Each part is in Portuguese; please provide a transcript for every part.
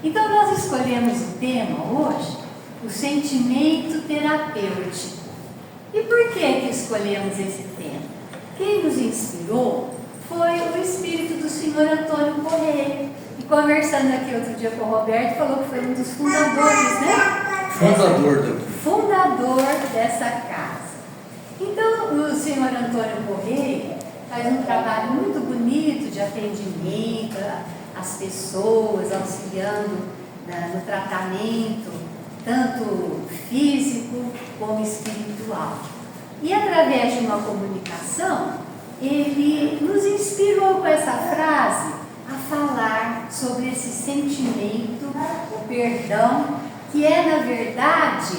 Então nós escolhemos o tema hoje, o sentimento terapêutico. E por que escolhemos esse tema? Quem nos inspirou foi o espírito do senhor Antônio Correia. E conversando aqui outro dia com o Roberto, falou que foi um dos fundadores, né? Fundador dessa casa. Então, o senhor Antônio Correia faz um trabalho muito bonito de atendimento às pessoas, auxiliando no tratamento, tanto físico como espiritual. E através de uma comunicação, ele nos inspirou com essa frase a falar sobre esse sentimento, o perdão, que é, na verdade,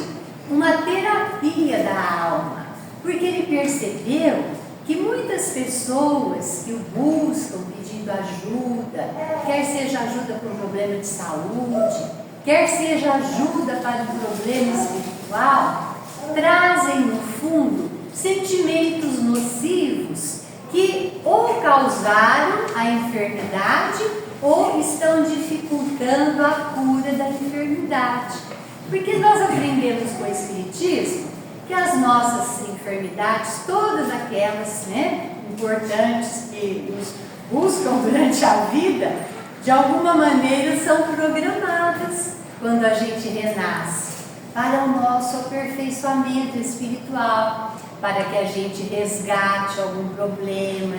uma terapia da alma. Porque ele percebeu que muitas pessoas que o buscam pedindo ajuda, quer seja ajuda para um problema de saúde, quer seja ajuda para um problema espiritual, trazem no fundo sentimentos nocivos que ou causaram a enfermidade ou estão dificultando a cura da enfermidade. Porque nós aprendemos com o Espiritismo que as nossas enfermidades, todas aquelas, importantes que nos buscam durante a vida, de alguma maneira são programadas quando a gente renasce para o nosso aperfeiçoamento espiritual, para que a gente resgate algum problema,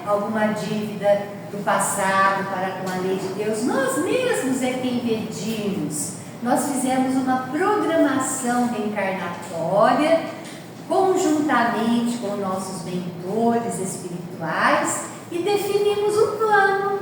alguma dívida do passado para com a lei de Deus. Nós mesmos é quem pedimos. Nós fizemos uma programação reencarnatória conjuntamente com nossos mentores espirituais e definimos um plano,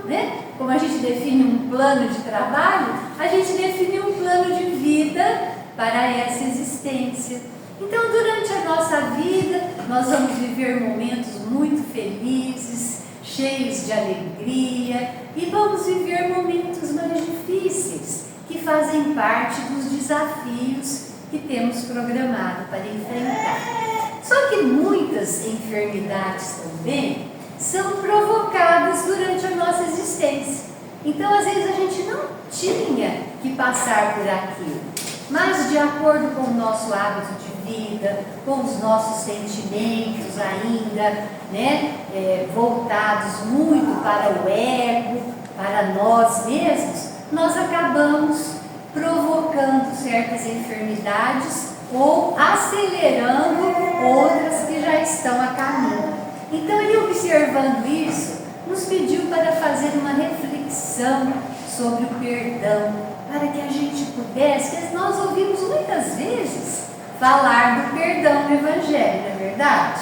Como a gente define um plano de trabalho, a gente define um plano de vida para essa existência. Então, durante a nossa vida, nós vamos viver momentos muito felizes, cheios de alegria, e vamos viver momentos mais difíceis, que fazem parte dos desafios que temos programado para enfrentar. Só que muitas enfermidades também são provocadas durante a nossa existência. Então, às vezes, a gente não tinha que passar por aquilo, mas de acordo com o nosso hábito de vida, com os nossos sentimentos ainda, voltados muito para o ego, para nós mesmos, nós acabamos provocando certas enfermidades ou acelerando outras que já estão a caminho. Então, ele, observando isso, nos pediu para fazer uma reflexão sobre o perdão, para que a gente pudesse, porque nós ouvimos muitas vezes falar do perdão no Evangelho, não é verdade?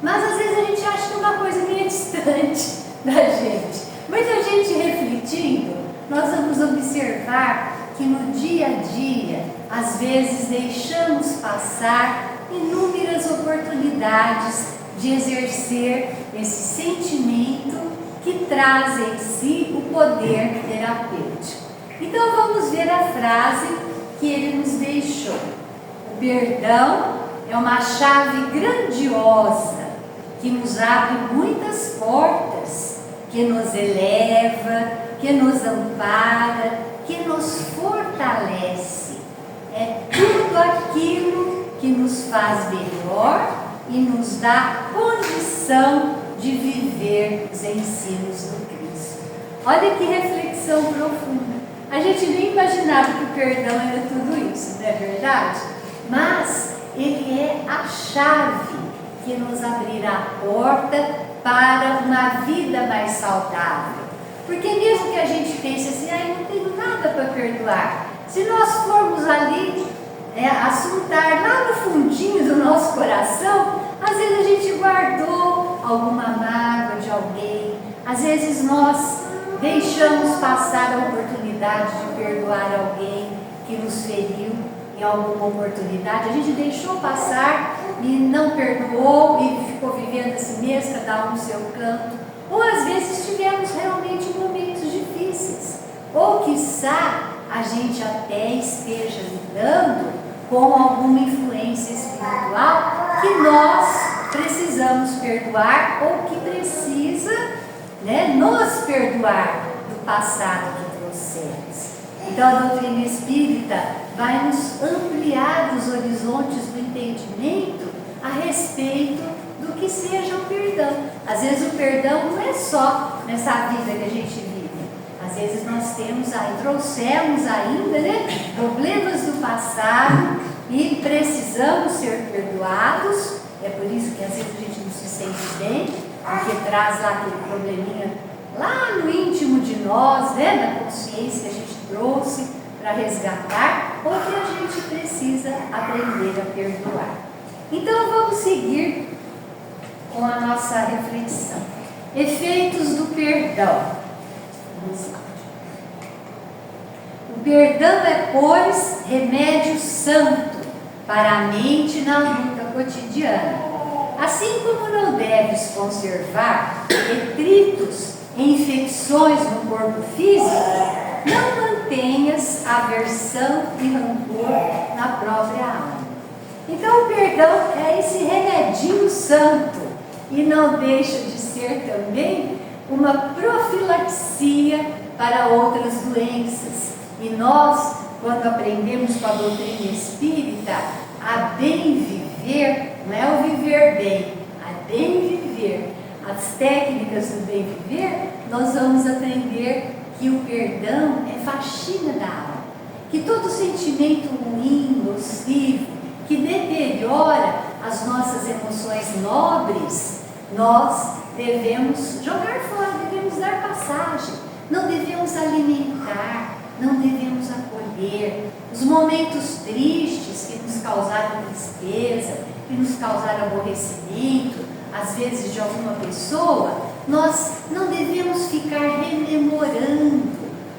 Mas às vezes a gente acha que é uma coisa meio distante da gente. Mas a gente refletindo, nós vamos observar que no dia a dia, às vezes deixamos passar inúmeras oportunidades de exercer esse sentimento que traz em si o poder terapêutico. Então vamos ver a frase que ele nos deixou. O perdão é uma chave grandiosa que nos abre muitas portas, que nos eleva, que nos ampara, que nos fortalece. É tudo aquilo que nos faz melhor e nos dá condição de viver os ensinos do Cristo. Olha que reflexão profunda. A gente nem imaginava que o perdão era tudo isso, não é verdade? Mas ele é a chave que nos abrirá a porta para uma vida mais saudável. Porque mesmo que a gente pense assim, eu não tenho nada para perdoar, se nós formos ali assuntar lá no fundinho do nosso coração, às vezes a gente guardou alguma mágoa de alguém, às vezes nós deixamos passar a oportunidade de perdoar alguém que nos feriu em alguma oportunidade, a gente deixou passar e não perdoou e ficou vivendo assim mesmo, cada um no seu canto. Ou às vezes tivemos realmente momentos difíceis, ou quiçá a gente até esteja lidando com alguma influência espiritual que nós precisamos perdoar ou que precisa nos perdoar do passado que trouxemos. Então a doutrina espírita vai nos ampliar os horizontes do entendimento a respeito do que seja o perdão. Às vezes o perdão não é só nessa vida que a gente vive. Às vezes nós trouxemos ainda, né, problemas do passado e precisamos ser perdoados. É por isso que às vezes a gente não se sente bem, porque traz lá aquele probleminha lá no íntimo de nós, né, da consciência que a gente trouxe para resgatar, ou que a gente precisa aprender a perdoar. Então vamos seguir com a nossa reflexão. Efeitos do perdão. O perdão é, pois, remédio santo para a mente na luta cotidiana. Assim como não deves conservar detritos e infecções no corpo físico, não mantenhas aversão e rancor na própria alma. Então o perdão é esse remedinho santo e não deixa de ser também uma profilaxia para outras doenças. E nós, quando aprendemos com a doutrina espírita a bem viver, não é o viver bem, a bem viver, as técnicas do bem viver, nós vamos aprender que o perdão é faxina da alma, que todo sentimento ruim, nocivo, que deteriora as nossas emoções nobres, nós devemos jogar fora, devemos dar passagem, não devemos alimentar, não devemos acolher. Os momentos tristes que nos causaram tristeza, que nos causaram aborrecimento, às vezes de alguma pessoa, nós não devemos ficar rememorando,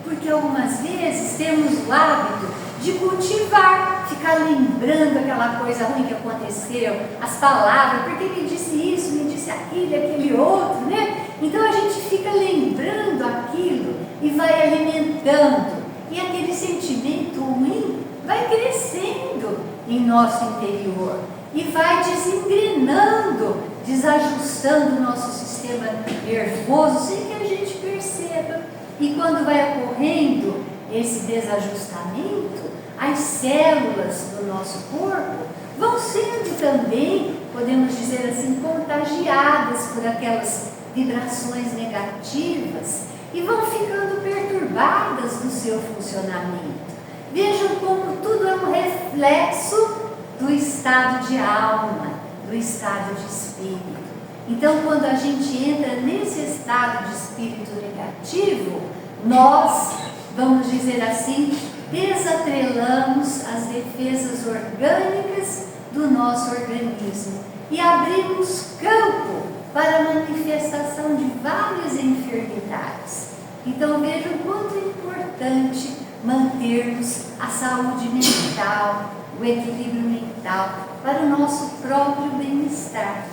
porque algumas vezes temos o hábito de cultivar, ficar lembrando aquela coisa ruim que aconteceu, as palavras, porque me disse isso, me disse aquilo, aquele outro, né? Então a gente fica lembrando aquilo e vai alimentando, e aquele sentimento ruim vai crescendo em nosso interior e vai desengrenando, desajustando o nosso sistema nervoso sem que a gente perceba. E quando vai ocorrendo esse desajustamento, as células do nosso corpo vão sendo também, podemos dizer assim, contagiadas por aquelas vibrações negativas e vão ficando perturbadas no seu funcionamento. Vejam como tudo é um reflexo do estado de alma, do estado de espírito. Então, quando a gente entra nesse estado de espírito negativo, nós, vamos dizer assim, desatrelamos as defesas orgânicas do nosso organismo e abrimos campo para a manifestação de várias enfermidades. Então vejam quanto é importante mantermos a saúde mental, o equilíbrio mental para o nosso próprio bem-estar.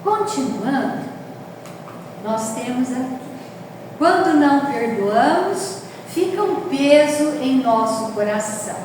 Continuando, nós temos aqui: quando não perdoamos, fica um peso em nosso coração.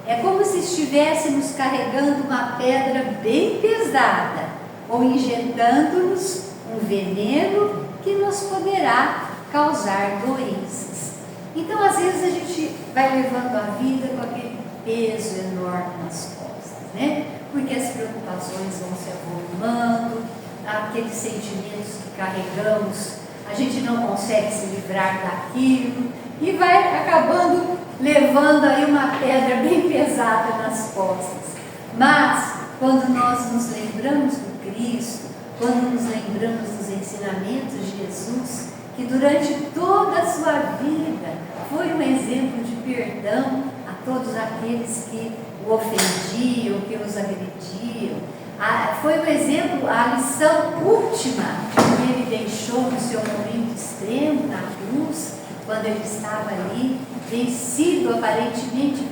É como se estivéssemos carregando uma pedra bem pesada ou injetando-nos um veneno que nos poderá causar doenças. Então, às vezes, a gente vai levando a vida com aquele peso enorme nas costas, né? Porque as preocupações vão se avolumando, aqueles sentimentos que carregamos, a gente não consegue se livrar daquilo e vai acabando levando aí uma pedra bem pesada nas costas. Mas, quando nós nos lembramos do Cristo, quando nos lembramos dos ensinamentos de Jesus, que durante toda a sua vida foi um exemplo de perdão a todos aqueles que o ofendiam, que os agrediam, foi um exemplo, a lição última que ele deixou no seu momento extremo, na cruz, quando ele estava ali, vencido, aparentemente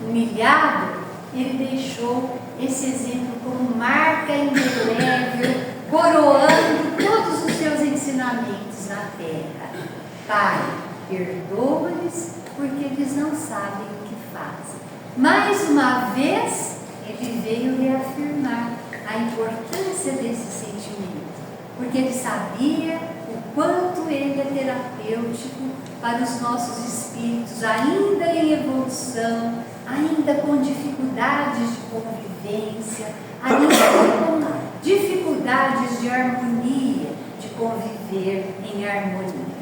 humilhado. Ele deixou esse exemplo como marca indelével, coroando todos os seus ensinamentos na terra. Pai, perdoa-lhes, porque eles não sabem o que fazem. Mais uma vez, ele veio reafirmar a importância desse sentimento, porque ele sabia o quanto ele é terapêutico para os nossos espíritos ainda em evolução, ainda com dificuldades de convivência, ainda com dificuldades de harmonia, de conviver em harmonia.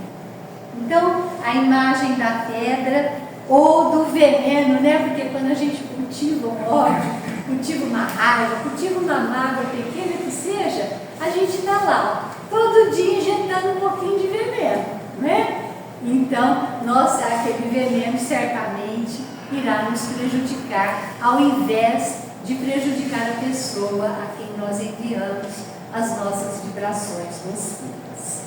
Então, a imagem da pedra ou do veneno, né? Porque quando a gente cultiva um ódio, cultiva uma raiva, cultiva uma mágoa pequena que seja, a gente está lá, todo dia injetando um pouquinho de veneno, né? Então, aquele veneno certamente irá nos prejudicar, ao invés de prejudicar a pessoa a quem nós enviamos as nossas vibrações nocivas.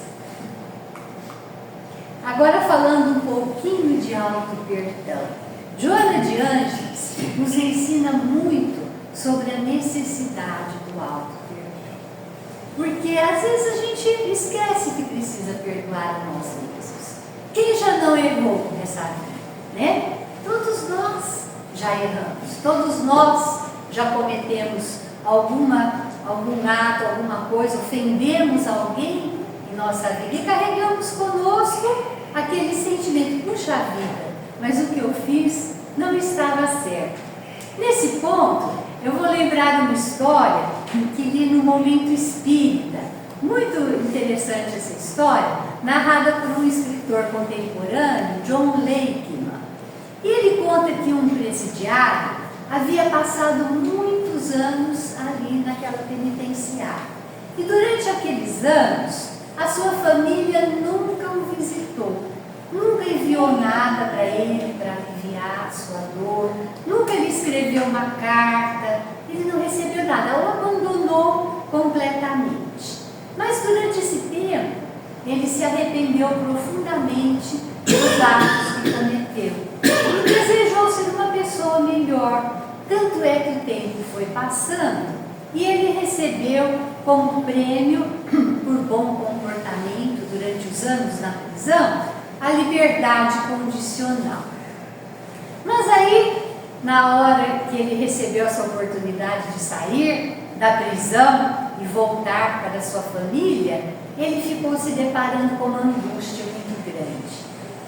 Agora, falando um pouquinho de auto-perdão, Joana de Ângeles nos ensina muito sobre a necessidade do auto-perdão. Porque às vezes a gente esquece que precisa perdoar a nós mesmos. Quem já não errou nessa vida, né? Todos nós já erramos, todos nós já cometemos algum ato, alguma coisa, ofendemos alguém em nossa vida e carregamos conosco aquele sentimento, puxa vida, mas o que eu fiz não estava certo. Nesse ponto, eu vou lembrar uma história que li no Momento Espírita, muito interessante essa história, narrada por um escritor contemporâneo, John Lakeman. E ele conta que um presidiário havia passado muitos anos ali naquela penitenciária. E durante aqueles anos, a sua família nunca o visitou, nunca enviou nada para ele para aliviar a sua dor, nunca lhe escreveu uma carta, ele não recebeu nada, o abandonou completamente. Mas durante esse tempo, ele se arrependeu profundamente dos atos que cometeu e desejou ser uma pessoa melhor. Tanto é que o tempo foi passando e ele recebeu como prêmio por bom comportamento durante os anos na prisão a liberdade condicional. Mas aí, na hora que ele recebeu essa oportunidade de sair da prisão e voltar para a sua família, ele ficou se deparando com uma angústia muito grande.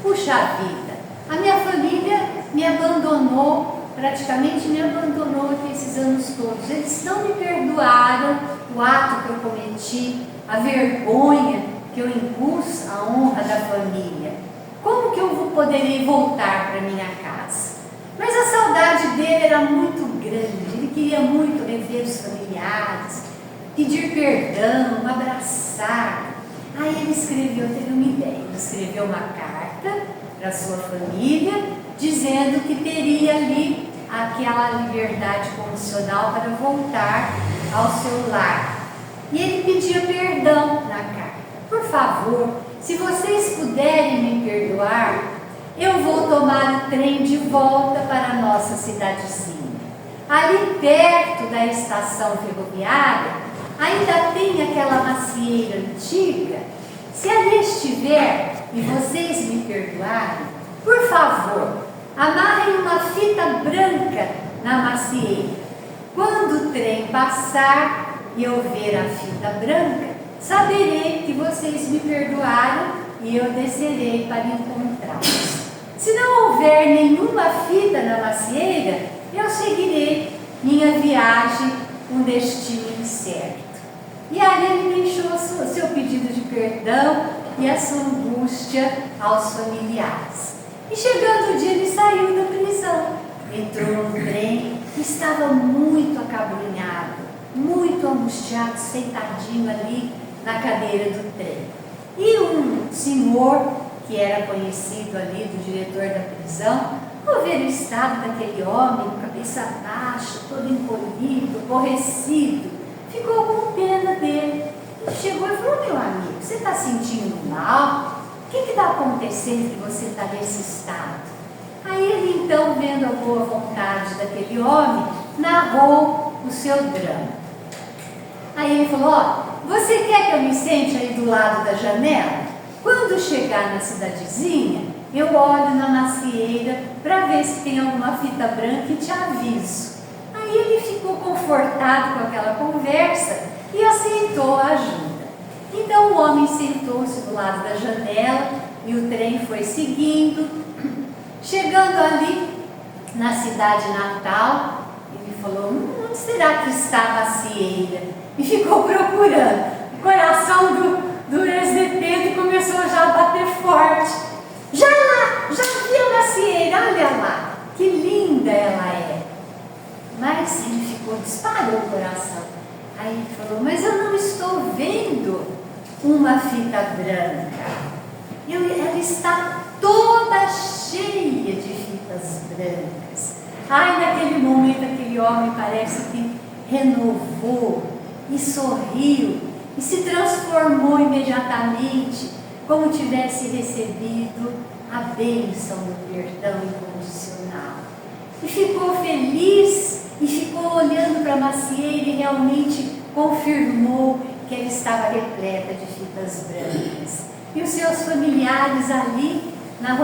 Puxa vida, a minha família me abandonou, praticamente me abandonou esses anos todos. Eles não me perdoaram o ato que eu cometi, a vergonha que eu impus à honra da família. Como que eu poderei voltar para minha casa? Mas a saudade dele era muito grande, ele queria muito rever os familiares, pedir perdão, abraçar. Aí ele teve uma ideia, ele escreveu uma carta para a sua família, dizendo que teria ali aquela liberdade condicional para voltar ao seu lar. E ele pedia perdão na carta. Por favor, se vocês puderem me perdoar, eu vou tomar o trem de volta para a nossa cidadezinha. Ali perto da estação ferroviária, ainda tem aquela macieira antiga. Se ali estiver e vocês me perdoarem, por favor, amarrem uma fita branca na macieira. Quando o trem passar e eu ver a fita branca, saberei que vocês me perdoaram e eu descerei para encontrá-los. Se não houver nenhuma fita na macieira, eu seguirei minha viagem com destino incerto. E aí ele deixou o seu pedido de perdão e a sua angústia aos familiares. E chegando o dia, ele saiu da prisão, entrou no trem, estava muito acabrunhado, muito angustiado, sentadinho ali na cadeira do trem. E um senhor, que era conhecido ali do diretor da prisão, ao ver o estado daquele homem, cabeça baixa, todo encolhido, aborrecido, ficou com pena dele. Ele chegou e falou: meu amigo, você está sentindo mal? O que está acontecendo que você está nesse estado? Aí ele então, vendo a boa vontade daquele homem, narrou o seu drama. Aí ele falou: ó, você quer que eu me sente aí do lado da janela? Quando chegar na cidadezinha, eu olho na macieira para ver se tem alguma fita branca e te aviso. Aí ele ficou confortado com aquela conversa e aceitou a ajuda. Então o homem sentou-se do lado da janela, e o trem foi seguindo. Chegando ali na cidade natal, ele falou: onde será que estava a cieira? E ficou procurando. O coração do ex-detento começou já a bater forte. Já lá, já vi uma cieira, olha lá, que linda ela é. Mas ele ficou, disparou o coração. Aí ele falou: mas eu não estou vendo uma fita branca. Ela está toda cheia de fitas brancas. Ai, naquele momento aquele homem parece que renovou e sorriu e se transformou imediatamente, como tivesse recebido a bênção do perdão incondicional. E ficou feliz e ficou olhando para a macieira e realmente confirmou que ela estava repleta de fitas brancas. E os seus familiares ali na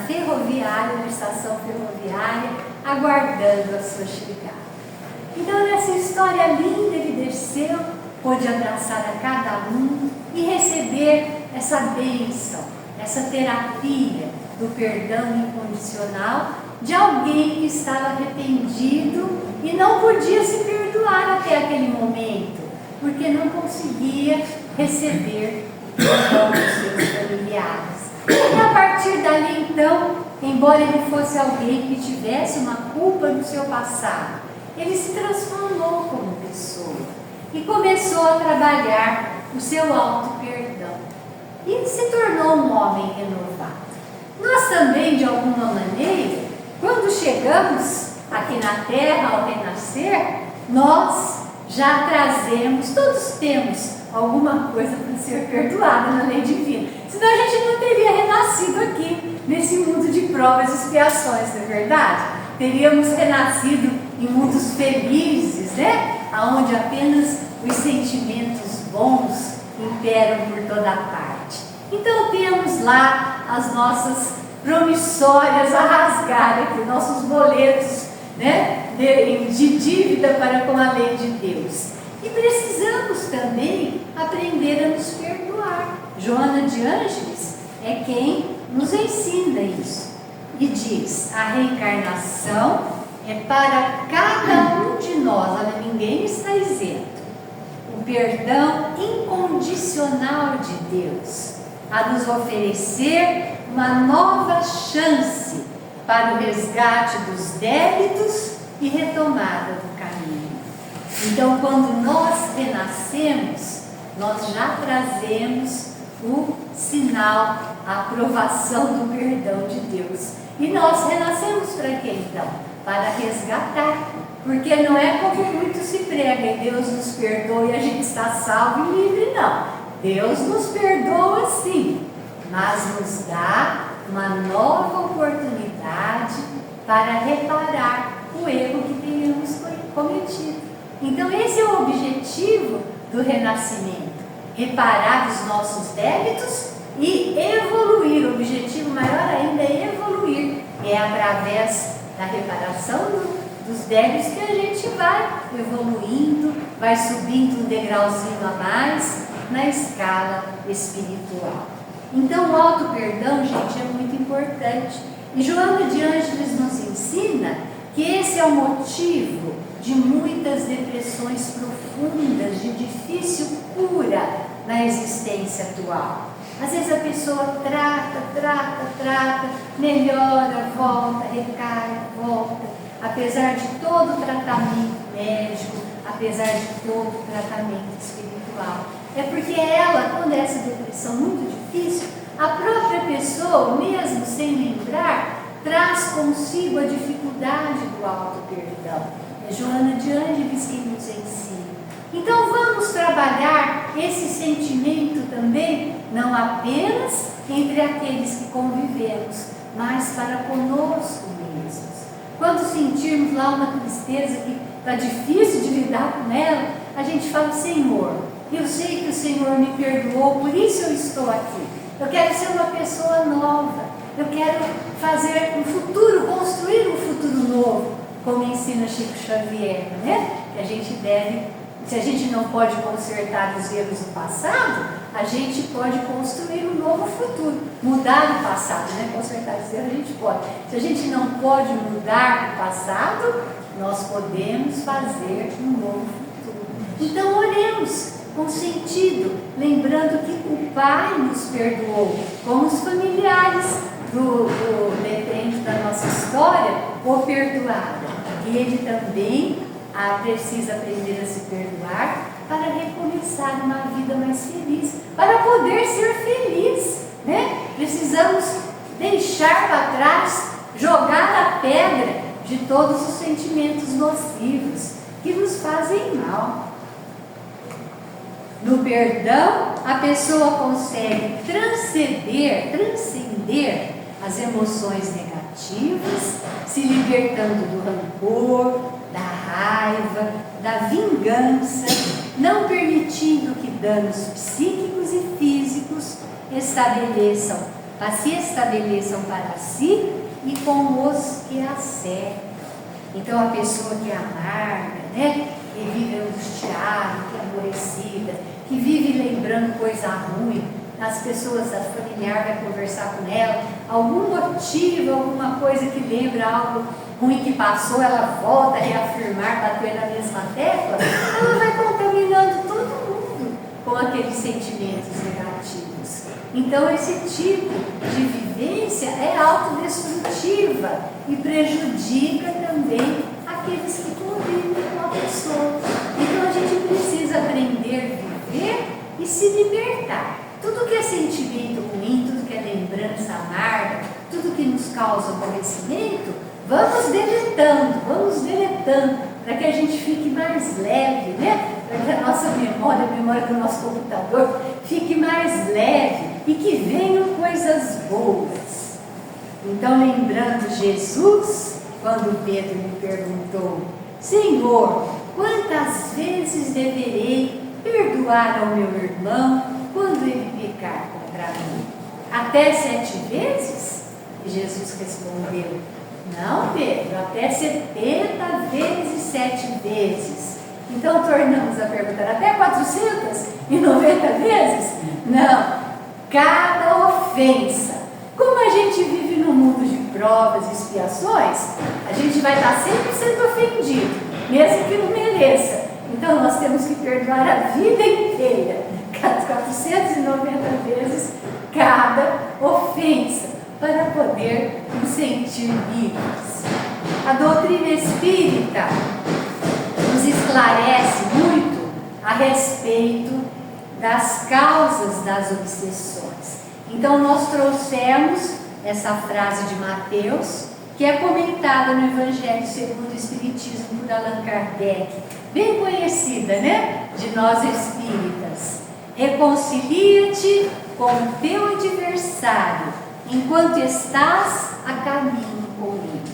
ferroviária, na estação ferroviária, aguardando a sua chegada. Então, nessa história linda, ele desceu, pôde abraçar a cada um e receber essa bênção, essa terapia do perdão incondicional de alguém que estava arrependido e não podia se perdoar até aquele momento, porque não conseguia receber o perdão dos seus familiares. E a partir dali, então, embora ele fosse alguém que tivesse uma culpa no seu passado, ele se transformou como pessoa e começou a trabalhar o seu auto-perdão. E se tornou um homem renovado. Nós também, de alguma maneira, quando chegamos aqui na Terra ao renascer, nós já trazemos, todos temos alguma coisa para ser perdoada na lei divina. Senão a gente não teria renascido aqui, nesse mundo de provas e expiações, não é verdade? Teríamos renascido em mundos felizes, né? Onde apenas os sentimentos bons imperam por toda a parte. Então temos lá as nossas promissórias a rasgar aqui, nossos boletos, né, de dívida para com a lei de Deus. E precisamos também aprender a nos perdoar. Joana de Ângeles é quem nos ensina isso. E diz: a reencarnação é para cada um de nós, olha, ninguém está isento. O perdão incondicional de Deus, a nos oferecer uma nova chance para o resgate dos débitos e retomada do caminho. Então, quando nós renascemos, nós já trazemos o sinal, a aprovação do perdão de Deus. E nós renascemos para quê então? Para resgatar. Porque não é como muito se prega, e Deus nos perdoa e a gente está salvo e livre, não. Deus nos perdoa sim, mas nos dá uma nova oportunidade para reparar o erro que tenhamos cometido. Então esse é o objetivo do renascimento, reparar os nossos débitos e evoluir. O objetivo maior ainda é evoluir, é através da reparação dos débitos que a gente vai evoluindo, vai subindo um degrauzinho a mais na escala espiritual. Então o auto-perdão, gente, é muito importante. E Joana de Ângeles nos ensina que esse é o motivo de muitas depressões profundas, de difícil cura na existência atual. Às vezes a pessoa trata, melhora, volta, recai, volta. Apesar de todo o tratamento médico, apesar de todo o tratamento espiritual. É porque ela, quando é essa depressão muito difícil, a própria pessoa, mesmo sem lembrar, traz consigo a dificuldade do auto-perdão. É Joana de Ângeles quem nos ensina. Então vamos trabalhar esse sentimento também, não apenas entre aqueles que convivemos, mas para conosco mesmos. Quando sentirmos lá uma tristeza que está difícil de lidar com ela, a gente fala: Senhor, eu sei que o Senhor me perdoou, por isso eu estou aqui. Eu quero ser uma pessoa nova, eu quero fazer um futuro, construir um futuro novo, como ensina Chico Xavier, né? Que a gente deve, se a gente não pode consertar os erros do passado, a gente pode construir um novo futuro, mudar o passado, né? Consertar isso a gente pode. Se a gente não pode mudar o passado, nós podemos fazer um novo futuro. Então oremos com sentido, lembrando que o Pai nos perdoou, como os familiares do detento da nossa história o perdoaram. E ele também precisa aprender a se perdoar para recomeçar uma vida mais feliz, para poder ser feliz, né? Precisamos deixar para trás, jogar a pedra de todos os sentimentos nocivos que nos fazem mal. No perdão, a pessoa consegue transcender as emoções negativas, se libertando do rancor, da raiva, da vingança, não permitindo que danos psíquicos e físicos se estabeleçam para si e com os que a cercam. Então a pessoa que é amarga, né, que vive angustiada, que é aborrecida, que vive lembrando coisa ruim, as pessoas, a familiar vai conversar com ela, algum motivo, alguma coisa que lembra algo ruim que passou, ela volta a reafirmar, bater na mesma tecla, ela vai contaminando todo mundo com aqueles sentimentos negativos. Então esse tipo de vivência é autodestrutiva e prejudica também aqueles que convivem com a pessoa. Então a gente precisa aprender a viver e se libertar. Tudo que é sentimento ruim, tudo que é lembrança amarga, tudo que nos causa aborrecimento, vamos deletando, para que a gente fique mais leve, né? Para que a nossa memória, a memória do nosso computador, fique mais leve e que venham coisas boas. Então, lembrando Jesus, quando Pedro lhe perguntou: Senhor, quantas vezes deverei perdoar ao meu irmão quando ele pecar contra mim? Até 7 vezes? E Jesus respondeu: não, Pedro, até 70 vezes 7 vezes. Então tornamos a perguntar: até 490 vezes? Não, cada ofensa. Como a gente vive num mundo de provas e expiações, a gente vai estar sempre sendo ofendido, mesmo que não mereça. Então nós temos que perdoar a vida inteira, 490 vezes cada ofensa, para poder nos sentir livres. A doutrina espírita nos esclarece muito a respeito das causas das obsessões. Então nós trouxemos essa frase de Mateus, que é comentada no Evangelho segundo o Espiritismo por Allan Kardec, bem conhecida, né? De nós espíritas. Reconcilia-te com o teu adversário enquanto estás a caminho com ele.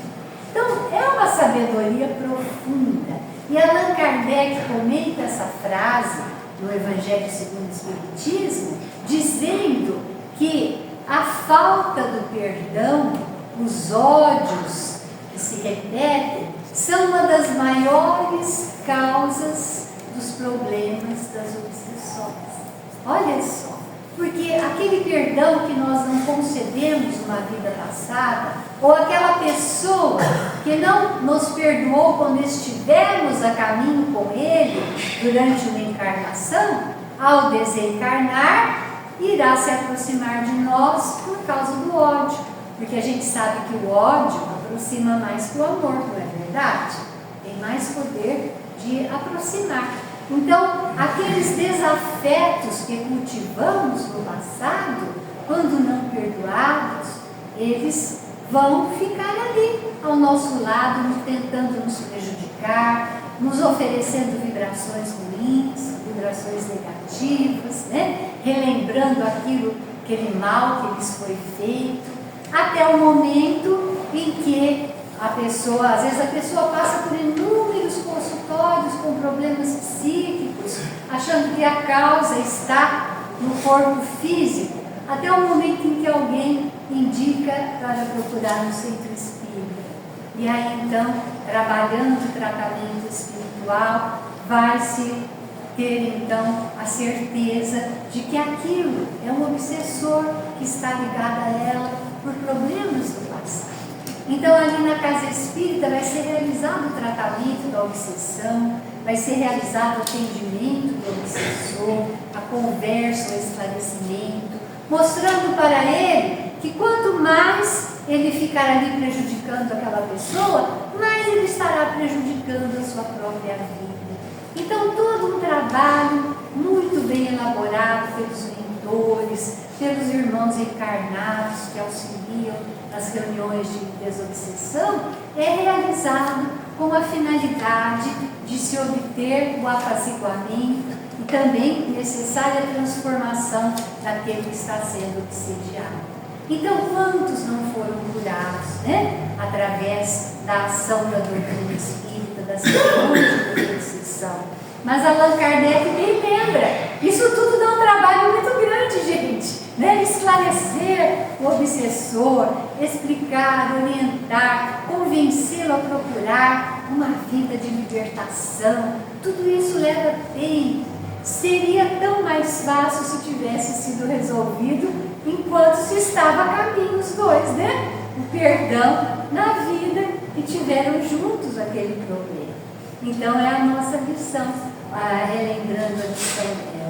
Então, é uma sabedoria profunda. E Allan Kardec comenta essa frase no Evangelho segundo o Espiritismo, dizendo que a falta do perdão, os ódios que se repetem, são uma das maiores causas dos problemas das obsessões. Olha só. Porque aquele perdão que nós não concedemos numa vida passada, ou aquela pessoa que não nos perdoou quando estivemos a caminho com ele durante uma encarnação, ao desencarnar, irá se aproximar de nós por causa do ódio. Porque a gente sabe que o ódio aproxima mais que o amor, não é verdade? Tem mais poder de aproximar. Então, aqueles desafetos que cultivamos no passado, quando não perdoados, eles vão ficar ali, ao nosso lado, tentando nos prejudicar, nos oferecendo vibrações ruins, vibrações negativas, né? Relembrando aquele mal que lhes foi feito, até o momento em que às vezes a pessoa passa por inúmeros consultórios com problemas psíquicos, achando que a causa está no corpo físico, até o momento em que alguém indica para procurar um centro espírita. E aí então, trabalhando o tratamento espiritual, vai-se ter então a certeza de que aquilo é um obsessor que está ligado a ela por problemas do passado. Então, ali na casa espírita vai ser realizado o tratamento da obsessão, vai ser realizado o atendimento do obsessor, a conversa, o esclarecimento, mostrando para ele que quanto mais ele ficar ali prejudicando aquela pessoa, mais ele estará prejudicando a sua própria vida. Então, todo um trabalho muito bem elaborado pelos mentores, pelos irmãos encarnados que auxiliam nas reuniões de desobsessão, é realizado com a finalidade de se obter o apaziguamento e também necessária transformação daquele que está sendo obsediado. Então, quantos não foram curados, né? Através da ação da doutrina espírita, das reuniões de obsessão. Mas Allan Kardec bem lembra, isso tudo dá um trabalho muito grande, gente, né? Esclarecer o obsessor, explicar, orientar, convencê-lo a procurar uma vida de libertação, tudo isso leva tempo. Seria tão mais fácil se tivesse sido resolvido enquanto se estava a caminho os dois, né? O perdão na vida e tiveram juntos aquele problema. Então é a nossa lição, relembrando a lição,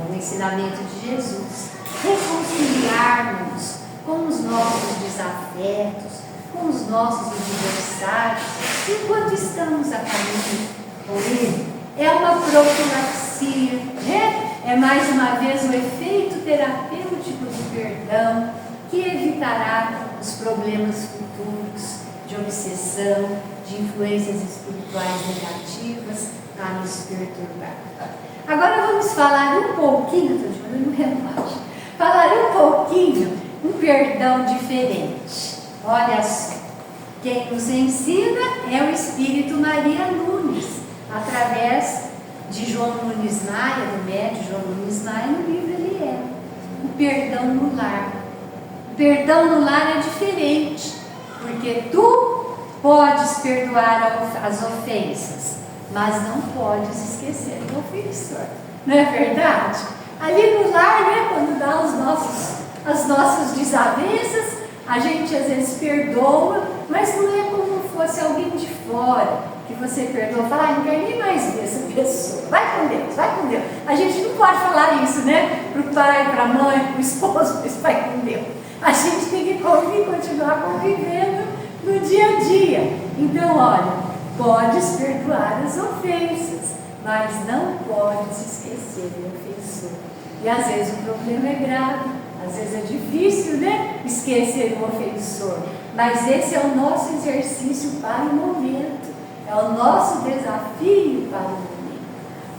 o ensinamento de Jesus, reconciliarmos com os nossos desafetos, com os nossos adversários, enquanto estamos a caminho com Ele. É uma profilaxia, né? É mais uma vez o efeito terapêutico do perdão que evitará os problemas futuros de obsessão, de influências espirituais negativas a nos perturbar. Agora vamos falar um pouquinho, estou de olho no relógio, falar um pouquinho um perdão diferente. Olha só, quem nos ensina é o Espírito Maria Nunes, através de João Nunes Maia, do médium João Nunes Maia, no livro Ele é. O perdão no lar. O perdão no lar é diferente, porque tu podes perdoar as ofensas, mas não podes esquecer do ofensor. Não é verdade? Ali no lar, né, quando dá as nossas desavenças, a gente às vezes perdoa, mas não é como fosse alguém de fora que você perdoa, fala, não quero nem mais ver essa pessoa, vai com Deus, vai com Deus. A gente não pode falar isso, né, para o pai, para a mãe, para o esposo, para vai com Deus. A gente tem que continuar convivendo no dia a dia. Então, olha, podes perdoar as ofensas, mas não podes esquecer do ofensor. E às vezes o problema é grave, às vezes é difícil, né, esquecer o ofensor. Mas esse é o nosso exercício para o momento, é o nosso desafio para o momento.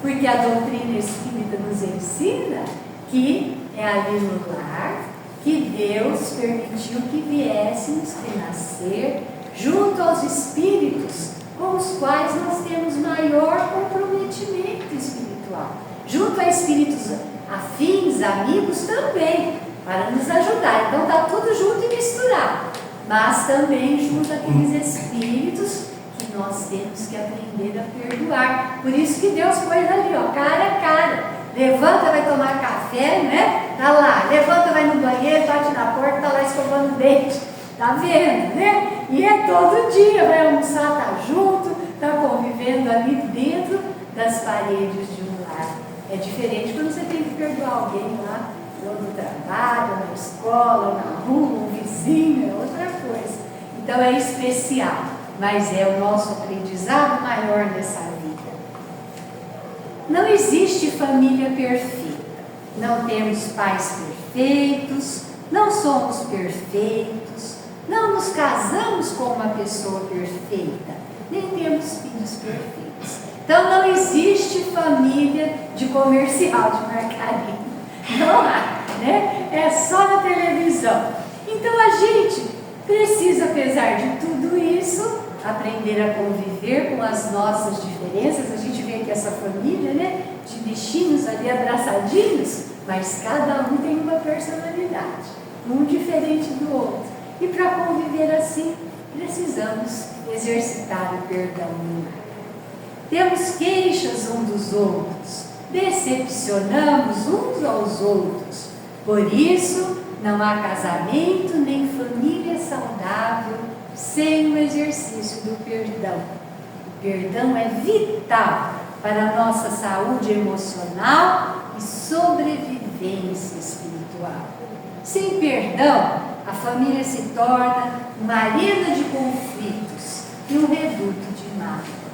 Porque a doutrina espírita nos ensina que é ali no lar que Deus permitiu que viéssemos renascer junto aos espíritos com os quais nós temos maior comprometimento espiritual. Junto a espíritos afins, amigos também, para nos ajudar. Então está tudo junto e misturado. Mas também junto àqueles espíritos que nós temos que aprender a perdoar. Por isso que Deus pôs ali, ó, cara a cara. Levanta, vai tomar café, né? Tá lá. Levanta, vai no banheiro, bate na porta, tá lá escovando o dente. Tá vendo, né? E é todo dia, vai almoçar, tá junto, tá convivendo ali dentro das paredes de um lar. É diferente quando você tem que perdoar alguém lá no trabalho, na escola, na rua, um vizinho, é outra coisa. Então é especial, mas é o nosso aprendizado maior nessa vida. Não existe família perfeita, não temos pais perfeitos, não somos perfeitos, não nos casamos com uma pessoa perfeita, nem temos filhos perfeitos. Então não existe família de comercial, de margarina. Não há, né? É só na televisão. Então a gente precisa, apesar de tudo isso, aprender a conviver com as nossas diferenças. A gente vê aqui essa família, né? De bichinhos ali abraçadinhos, mas cada um tem uma personalidade, um diferente do outro. E para conviver assim, precisamos exercitar o perdão no lar. Temos queixas um dos outros, decepcionamos uns aos outros. Por isso, não há casamento nem família saudável sem o exercício do perdão. O perdão é vital para a nossa saúde emocional e sobrevivência espiritual. Sem perdão, a família se torna uma arena de conflitos e um reduto de mágoa.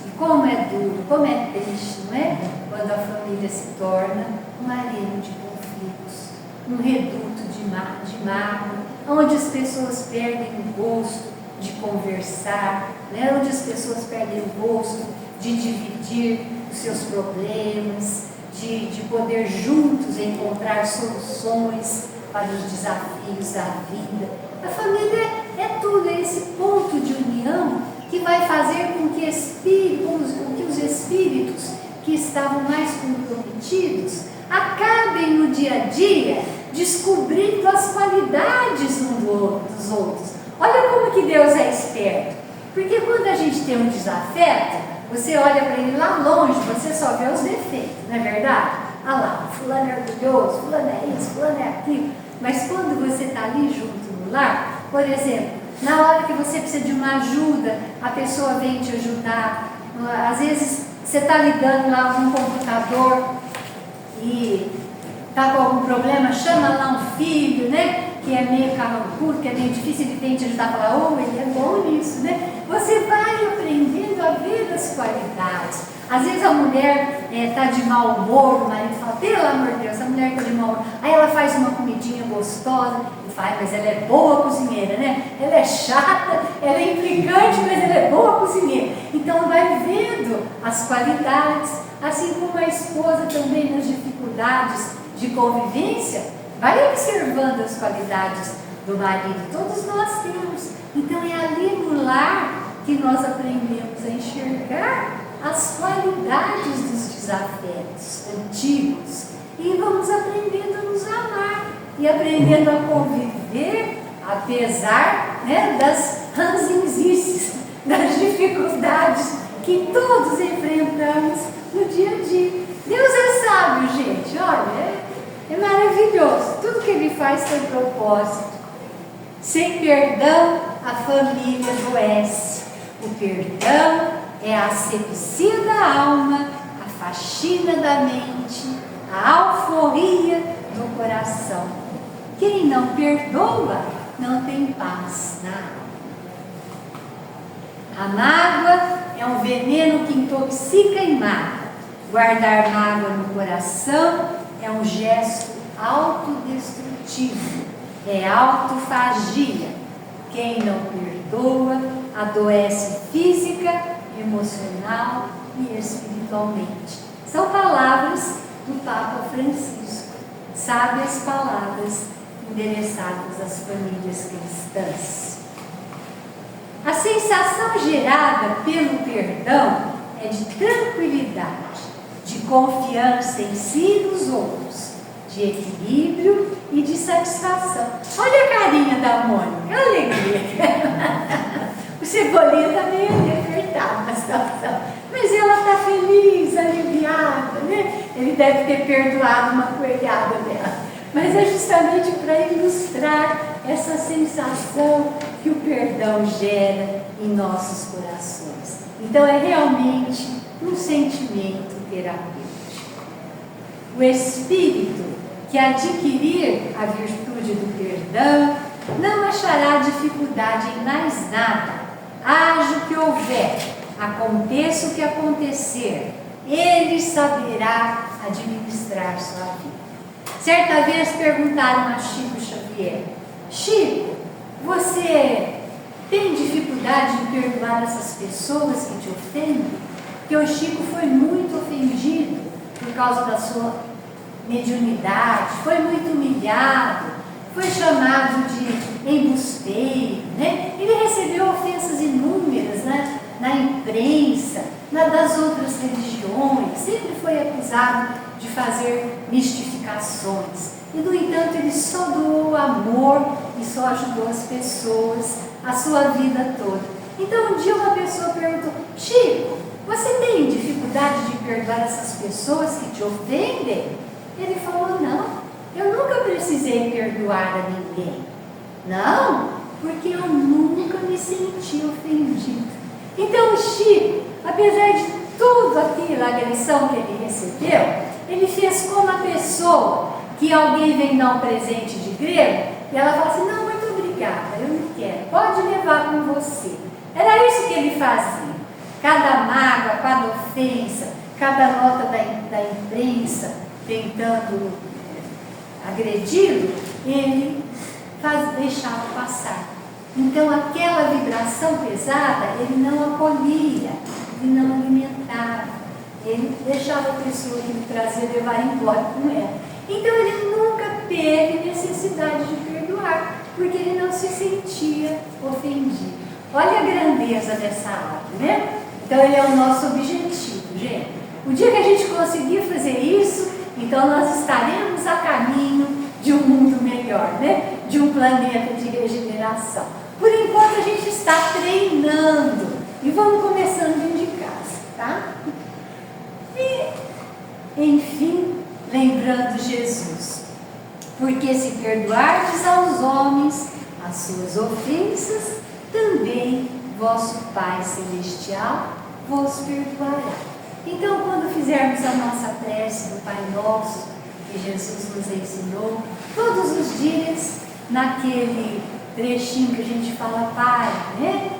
E como é duro, como é triste, não é? Quando a família se torna uma arena de conflitos, um reduto de mágoa, onde as pessoas perdem o gosto de conversar, né? Onde as pessoas perdem o gosto de dividir os seus problemas, de poder juntos encontrar soluções para os desafios da vida. A família é tudo, é esse ponto de união que vai fazer com que os espíritos que estavam mais comprometidos acabem no dia a dia descobrindo as qualidades dos outros. Olha como que Deus é esperto, porque quando a gente tem um desafeto, você olha para ele lá longe, você só vê os defeitos, não é verdade? Ah lá, fulano é orgulhoso, fulano é isso, fulano é aquilo. Mas quando você está ali junto no lar, por exemplo, na hora que você precisa de uma ajuda, a pessoa vem te ajudar. Às vezes você está ligando lá no computador e está com algum problema, chama lá um filho, né? Que é meio carrancudo, que é meio difícil, ele vem te ajudar a falar, oh, ele é bom nisso, né? Você vai aprendendo a ver as qualidades. Às vezes a mulher está de mau humor, o marido fala, pelo amor de Deus, a mulher está de mau humor. Aí ela faz uma comidinha gostosa, e fala, mas ela é boa cozinheira, né? Ela é chata, ela é implicante, mas ela é boa cozinheira. Então vai vendo as qualidades, assim como a esposa também nas dificuldades de convivência, vai observando as qualidades do marido. Todos nós temos. Então é ali no lar que nós aprendemos a enxergar as qualidades dos desafetos antigos e vamos aprendendo a nos amar e aprendendo a conviver apesar, né, das ranzinzices, das dificuldades que todos enfrentamos no dia a dia. Deus é sábio, gente, olha, é maravilhoso, tudo que Ele faz tem propósito. Sem perdão, a família adoece. O perdão é a asepsia da alma, a faxina da mente, a alforria do coração. Quem não perdoa, não tem paz na alma. A mágoa é um veneno que intoxica e mata. Guardar mágoa no coração é um gesto autodestrutivo, é autofagia. Quem não perdoa, adoece física, emocional e espiritualmente. São palavras do Papa Francisco, sábias palavras endereçadas às famílias cristãs. A sensação gerada pelo perdão é de tranquilidade, de confiança em si e nos outros, de equilíbrio e de satisfação. Olha a carinha da Mônica, que alegria! O Cebolinha está meio apertado na situação, mas ela está feliz, aliviada, né? Ele deve ter perdoado uma coelhada dela, mas é justamente para ilustrar essa sensação que o perdão gera em nossos corações. Então é realmente um sentimento terapêutico. O espírito que adquirir a virtude do perdão não achará dificuldade em mais nada. Haja o que houver, aconteça o que acontecer, ele saberá administrar sua vida. Certa vez perguntaram a Chico Xavier: Chico, você tem dificuldade em perdoar essas pessoas que te ofendem? Porque o Chico foi muito ofendido por causa da sua mediunidade, foi muito humilhado, foi chamado de embusteiro, né? Ele recebeu ofensas inúmeras, né? Na imprensa, das outras religiões, sempre foi acusado de fazer mistificações. E, no entanto, ele só doou amor e só ajudou as pessoas a sua vida toda. Então, um dia uma pessoa perguntou: Chico, você tem dificuldade de perdoar essas pessoas que te ofendem? Ele falou, não, eu nunca precisei perdoar a ninguém. Não, porque eu nunca me senti ofendido. Então o Chico, apesar de tudo aquilo, a agressão que ele recebeu, ele fez como a pessoa que alguém vem dar um presente de grego e ela fala assim, não, muito obrigada, eu não quero, pode levar com você. Era isso que ele fazia. Cada mágoa, cada ofensa, cada nota da imprensa tentando agredi-lo, ele deixava passar. Então aquela vibração pesada, ele não acolhia, ele não alimentava, ele deixava a pessoa que lhe trazia levar embora com ela. Então ele nunca teve necessidade de perdoar, porque ele não se sentia ofendido. Olha a grandeza dessa aula, né? Então ele é o nosso objetivo, gente. O dia que a gente conseguir fazer isso, então nós estaremos a caminho de um mundo melhor, né? De um planeta de regeneração. Por enquanto a gente está treinando e vamos começando dentro de casa, tá? E, enfim, lembrando Jesus, porque se perdoardes aos homens as suas ofensas, também vosso Pai Celestial vos perdoará. Então, quando fizermos a nossa prece do Pai Nosso, que Jesus nos ensinou, todos os dias, naquele trechinho que a gente fala, Pai, né?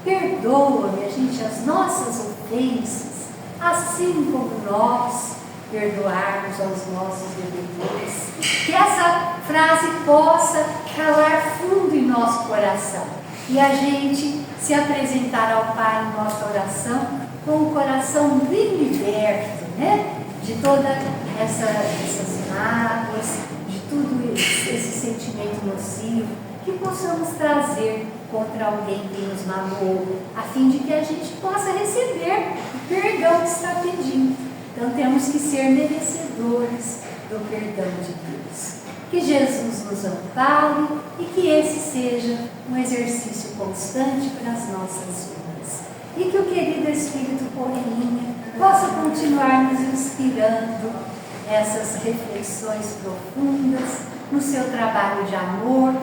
Perdoa-me, a gente, as nossas ofensas, assim como nós perdoarmos aos nossos devedores. Que essa frase possa calar fundo em nosso coração e a gente se apresentar ao Pai em nossa oração com o coração bem liberto, né? De todas essas mágoas, de tudo esse sentimento nocivo, que possamos trazer contra alguém que nos magoou, a fim de que a gente possa receber o perdão que está pedindo. Então temos que ser merecedores do perdão de Deus. Que Jesus nos ampare e que esse seja um exercício constante para as nossas vidas. E que o querido Espírito Porrinha possa continuar nos inspirando essas reflexões profundas no seu trabalho de amor,